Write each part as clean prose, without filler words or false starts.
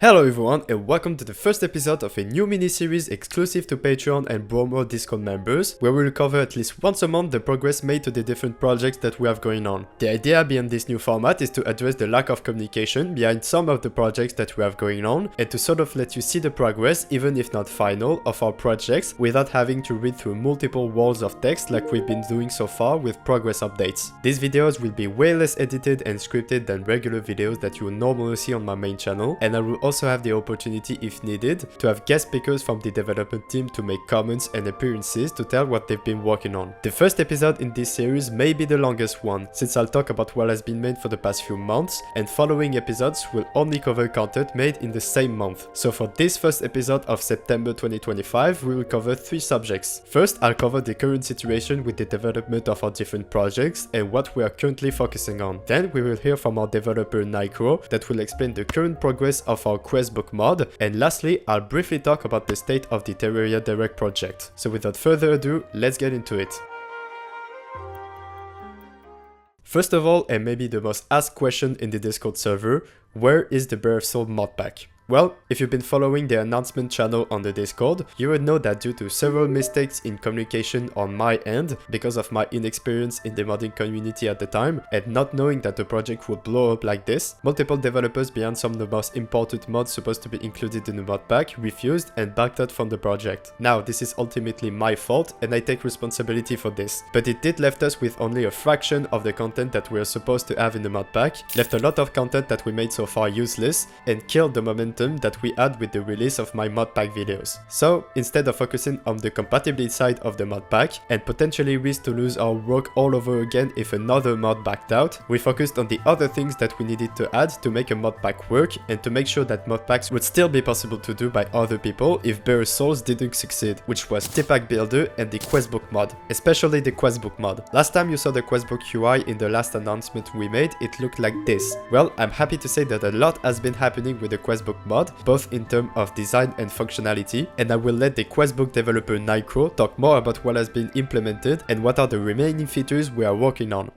Hello everyone and welcome to the first episode of a new mini-series exclusive to Patreon and Brome Discord members, where we will cover at least once a month the progress made to the different projects that we have going on. The idea behind this new format is to address the lack of communication behind some of the projects that we have going on, and to sort of let you see the progress, even if not final, of our projects without having to read through multiple walls of text like we've been doing so far with progress updates. These videos will be way less edited and scripted than regular videos that you will normally see on my main channel, and I will also have the opportunity, if needed, to have guest speakers from the development team to make comments and appearances to tell what they've been working on. The first episode in this series may be the longest one, since I'll talk about what has been made for the past few months, and following episodes will only cover content made in the same month. So for this first episode of September 2025, we will cover 3 subjects. First, I'll cover the current situation with the development of our different projects and what we are currently focusing on. Then we will hear from our developer Nicro that will explain the current progress of our Questbook mod, and lastly, I'll briefly talk about the state of the Terraria Direct project. So without further ado, let's get into it. First of all, and maybe the most asked question in the Discord server, where is the Bare of Soul mod pack? Well, if you've been following the announcement channel on the Discord, you would know that due to several mistakes in communication on my end, because of my inexperience in the modding community at the time, and not knowing that the project would blow up like this, multiple developers behind some of the most important mods supposed to be included in the mod pack refused and backed out from the project. Now, this is ultimately my fault, and I take responsibility for this, but it did left us with only a fraction of the content that we are supposed to have in the mod pack, left a lot of content that we made so far useless, and killed the momentum that we had with the release of my mod pack videos. So instead of focusing on the compatibility side of the mod pack and potentially risk to lose our work all over again if another mod backed out, we focused on the other things that we needed to add to make a mod pack work and to make sure that mod packs would still be possible to do by other people if Bare Souls didn't succeed, which was T-Pack Builder and the Questbook mod, especially the Questbook mod. Last time you saw the Questbook UI in the last announcement we made, it looked like this. Well, I'm happy to say that a lot has been happening with the Questbook mod, both in terms of design and functionality, and I will let the Questbook developer Nicro talk more about what has been implemented and what are the remaining features we are working on.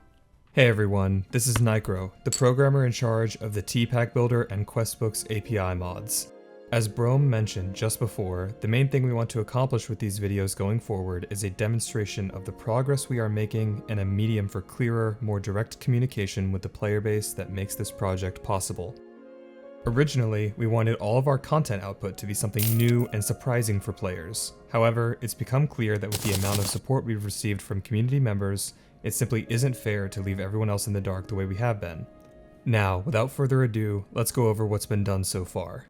Hey everyone, this is Nicro, the programmer in charge of the T-Pack Builder and Questbook's API mods. As Brome mentioned just before, the main thing we want to accomplish with these videos going forward is a demonstration of the progress we are making and a medium for clearer, more direct communication with the player base that makes this project possible. Originally, we wanted all of our content output to be something new and surprising for players. However, it's become clear that with the amount of support we've received from community members, it simply isn't fair to leave everyone else in the dark the way we have been. Now, without further ado, let's go over what's been done so far.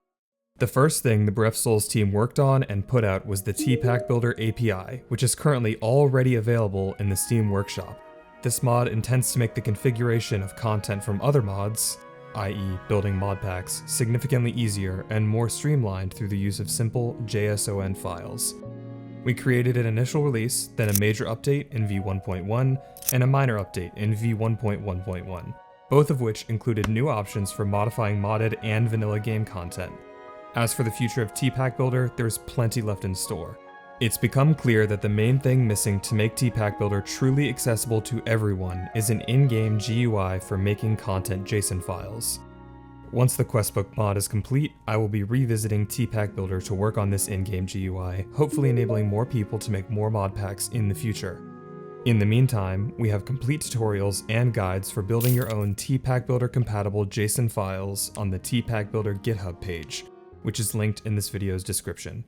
The first thing the Bare of Souls team worked on and put out was the T-Pack Builder API, which is currently already available in the Steam Workshop. This mod intends to make the configuration of content from other mods, i.e. building mod packs, significantly easier and more streamlined through the use of simple JSON files. We created an initial release, then a major update in v1.1, and a minor update in v1.1.1, both of which included new options for modifying modded and vanilla game content. As for the future of T-Pack Builder, there's plenty left in store. It's become clear that the main thing missing to make T-Pack Builder truly accessible to everyone is an in-game GUI for making content JSON files. Once the Questbook mod is complete, I will be revisiting T-Pack Builder to work on this in-game GUI, hopefully enabling more people to make more mod packs in the future. In the meantime, we have complete tutorials and guides for building your own T-Pack Builder compatible JSON files on the T-Pack Builder GitHub page, which is linked in this video's description.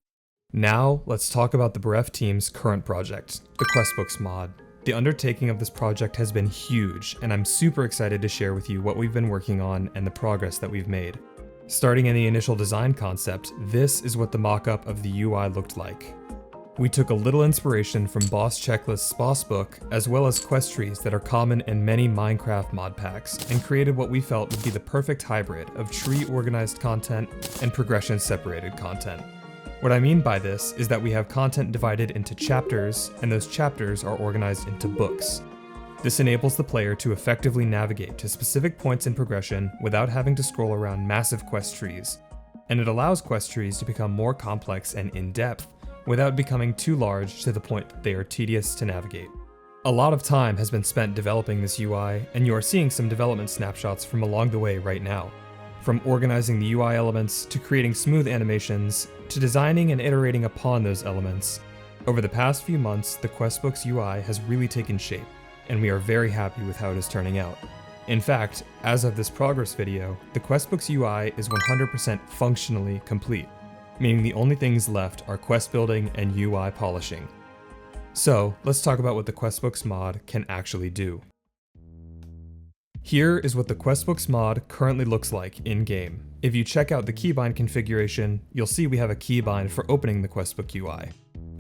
Now, let's talk about the Bref team's current project, the Questbooks mod. The undertaking of this project has been huge, and I'm super excited to share with you what we've been working on and the progress that we've made. Starting in the initial design concept, this is what the mock-up of the UI looked like. We took a little inspiration from Boss Checklist's Boss Book, as well as quest trees that are common in many Minecraft mod packs, and created what we felt would be the perfect hybrid of tree-organized content and progression-separated content. What I mean by this is that we have content divided into chapters, and those chapters are organized into books. This enables the player to effectively navigate to specific points in progression without having to scroll around massive quest trees, and it allows quest trees to become more complex and in-depth without becoming too large to the point that they are tedious to navigate. A lot of time has been spent developing this UI, and you are seeing some development snapshots from along the way right now. from organizing the UI elements to creating smooth animations to designing and iterating upon those elements. Over the past few months, the Questbooks UI has really taken shape, and we are very happy with how it is turning out. In fact, as of this progress video, the Questbooks UI is 100% functionally complete, meaning the only things left are quest building and UI polishing. So, let's talk about what the Questbooks mod can actually do. Here is what the Questbooks mod currently looks like in-game. If you check out the keybind configuration, you'll see we have a keybind for opening the Questbook UI.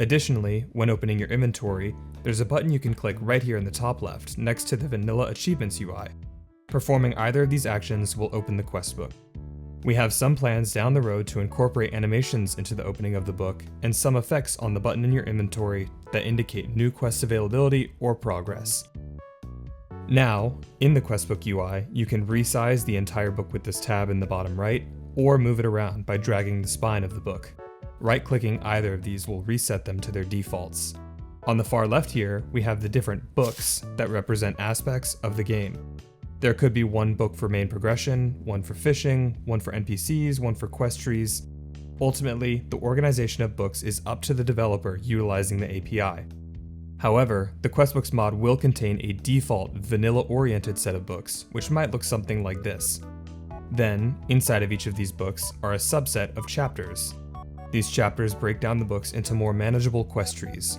Additionally, when opening your inventory, there's a button you can click right here in the top left next to the Vanilla Achievements UI. Performing either of these actions will open the Questbook. We have some plans down the road to incorporate animations into the opening of the book, and some effects on the button in your inventory that indicate new quest availability or progress. Now, in the Questbook UI, you can resize the entire book with this tab in the bottom right, or move it around by dragging the spine of the book. Right-clicking either of these will reset them to their defaults. On the far left here, we have the different books that represent aspects of the game. There could be one book for main progression, one for fishing, one for NPCs, one for quest trees. Ultimately, the organization of books is up to the developer utilizing the API. However, the Questbooks mod will contain a default vanilla-oriented set of books, which might look something like this. Then, inside of each of these books are a subset of chapters. These chapters break down the books into more manageable quest trees.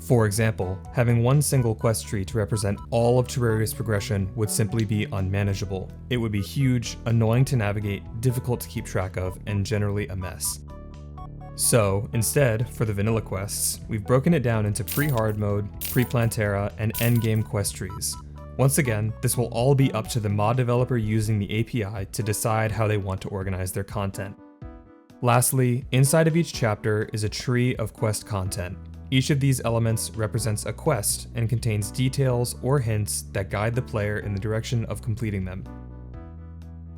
For example, having one single quest tree to represent all of Terraria's progression would simply be unmanageable. It would be huge, annoying to navigate, difficult to keep track of, and generally a mess. So, instead, for the vanilla quests, we've broken it down into pre-hard mode, pre-Plantera, and endgame quest trees. Once again, this will all be up to the mod developer using the API to decide how they want to organize their content. Lastly, inside of each chapter is a tree of quest content. Each of these elements represents a quest and contains details or hints that guide the player in the direction of completing them.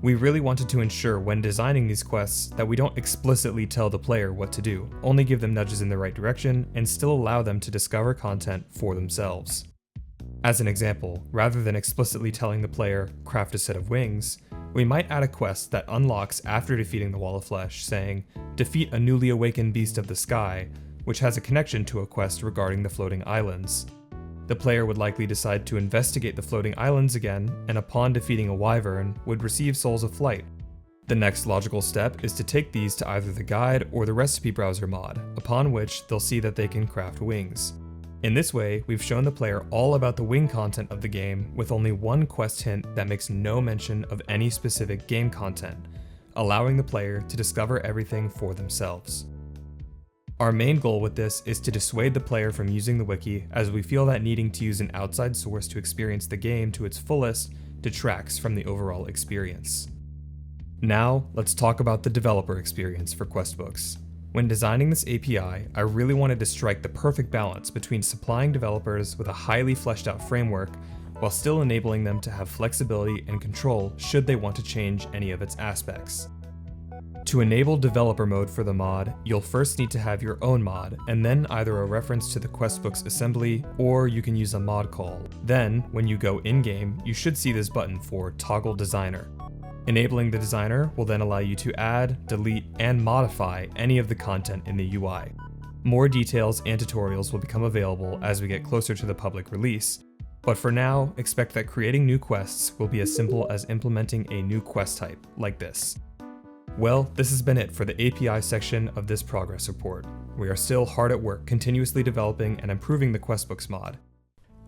We really wanted to ensure when designing these quests that we don't explicitly tell the player what to do, only give them nudges in the right direction, and still allow them to discover content for themselves. As an example, rather than explicitly telling the player, craft a set of wings, we might add a quest that unlocks after defeating the Wall of Flesh, saying, defeat a newly awakened beast of the sky, which has a connection to a quest regarding the floating islands. The player would likely decide to investigate the floating islands again, and upon defeating a wyvern, would receive Souls of Flight. The next logical step is to take these to either the guide or the recipe browser mod, upon which they'll see that they can craft wings. In this way, we've shown the player all about the wing content of the game with only one quest hint that makes no mention of any specific game content, allowing the player to discover everything for themselves. Our main goal with this is to dissuade the player from using the wiki, as we feel that needing to use an outside source to experience the game to its fullest detracts from the overall experience. Now, let's talk about the developer experience for Questbooks. When designing this API, I really wanted to strike the perfect balance between supplying developers with a highly fleshed out framework while still enabling them to have flexibility and control should they want to change any of its aspects. To enable developer mode for the mod, you'll first need to have your own mod, and then either a reference to the Questbooks assembly, or you can use a mod call. Then, when you go in-game, you should see this button for Toggle Designer. Enabling the designer will then allow you to add, delete, and modify any of the content in the UI. More details and tutorials will become available as we get closer to the public release, but for now, expect that creating new quests will be as simple as implementing a new quest type, like this. Well, this has been it for the API section of this progress report. We are still hard at work continuously developing and improving the Questbooks mod.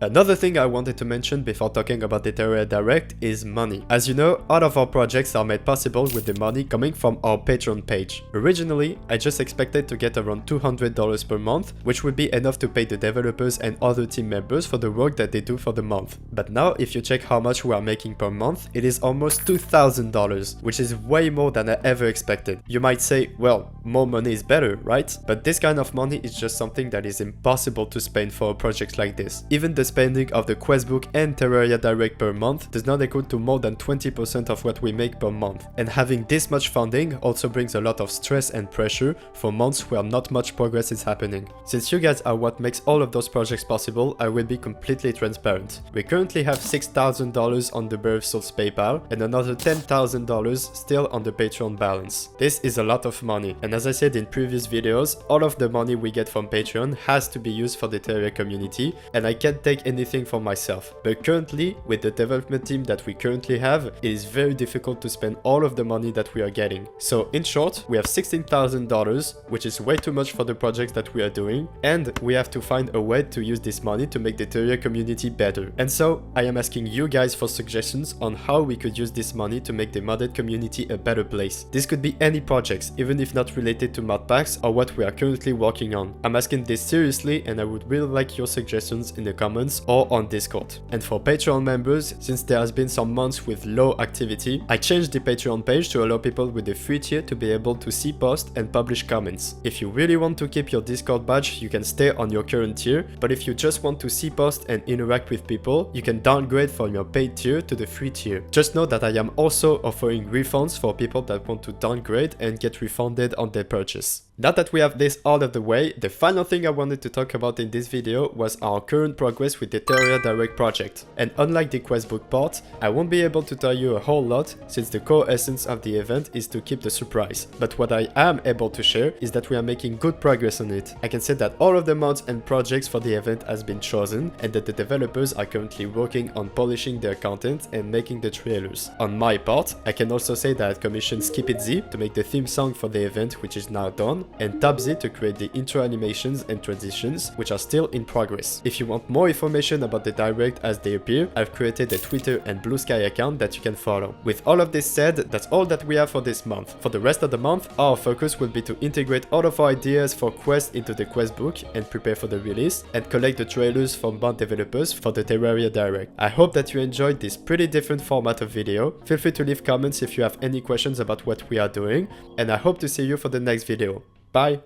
Another thing I wanted to mention before talking about the Terraria Direct is money. As you know, all of our projects are made possible with the money coming from our Patreon page. Originally, I just expected to get around $200 per month, which would be enough to pay the developers and other team members for the work that they do for the month. But now, if you check how much we are making per month, it is almost $2,000, which is way more than I ever expected. You might say, well, more money is better, right? But this kind of money is just something that is impossible to spend for a project like this. Even the spending of the Questbook and Terraria Direct per month does not equal to more than 20% of what we make per month. And having this much funding also brings a lot of stress and pressure for months where not much progress is happening. Since you guys are what makes all of those projects possible, I will be completely transparent. We currently have $6,000 on the Brave Souls PayPal and another $10,000 still on the Patreon balance. This is a lot of money, and as I said in previous videos, all of the money we get from Patreon has to be used for the Terraria community, and I can't take anything for myself. But currently, with the development team that we currently have, it is very difficult to spend all of the money that we are getting. So in short, we have $16,000, which is way too much for the projects that we are doing, and we have to find a way to use this money to make the Terraria community better. And so I am asking you guys for suggestions on how we could use this money to make the modded community a better place. This could be any projects, even if not related to mod packs or what we are currently working on. I'm asking this seriously, and I would really like your suggestions in the comments or on Discord. And for Patreon members, since there has been some months with low activity, I changed the Patreon page to allow people with the free tier to be able to see posts and publish comments. If you really want to keep your Discord badge, you can stay on your current tier, but if you just want to see posts and interact with people, you can downgrade from your paid tier to the free tier. Just know that I am also offering refunds for people that want to downgrade and get refunded on their purchase. Now that we have this out of the way, the final thing I wanted to talk about in this video was our current progress with the Terraria Direct project. And unlike the questbook part, I won't be able to tell you a whole lot since the core essence of the event is to keep the surprise. But what I am able to share is that we are making good progress on it. I can say that all of the mods and projects for the event has been chosen and that the developers are currently working on polishing their content and making the trailers. On my part, I can also say that I commissioned Skip It Z to make the theme song for the event, which is now done, and Tabzi to create the intro animations and transitions, which are still in progress. If you want more information about the Direct as they appear, I've created a Twitter and Blue Sky account that you can follow. With all of this said, that's all that we have for this month. For the rest of the month, our focus will be to integrate all of our ideas for quests into the quest book and prepare for the release, and collect the trailers from mod developers for the Terraria Direct. I hope that you enjoyed this pretty different format of video. Feel free to leave comments if you have any questions about what we are doing, and I hope to see you for the next video. Bye!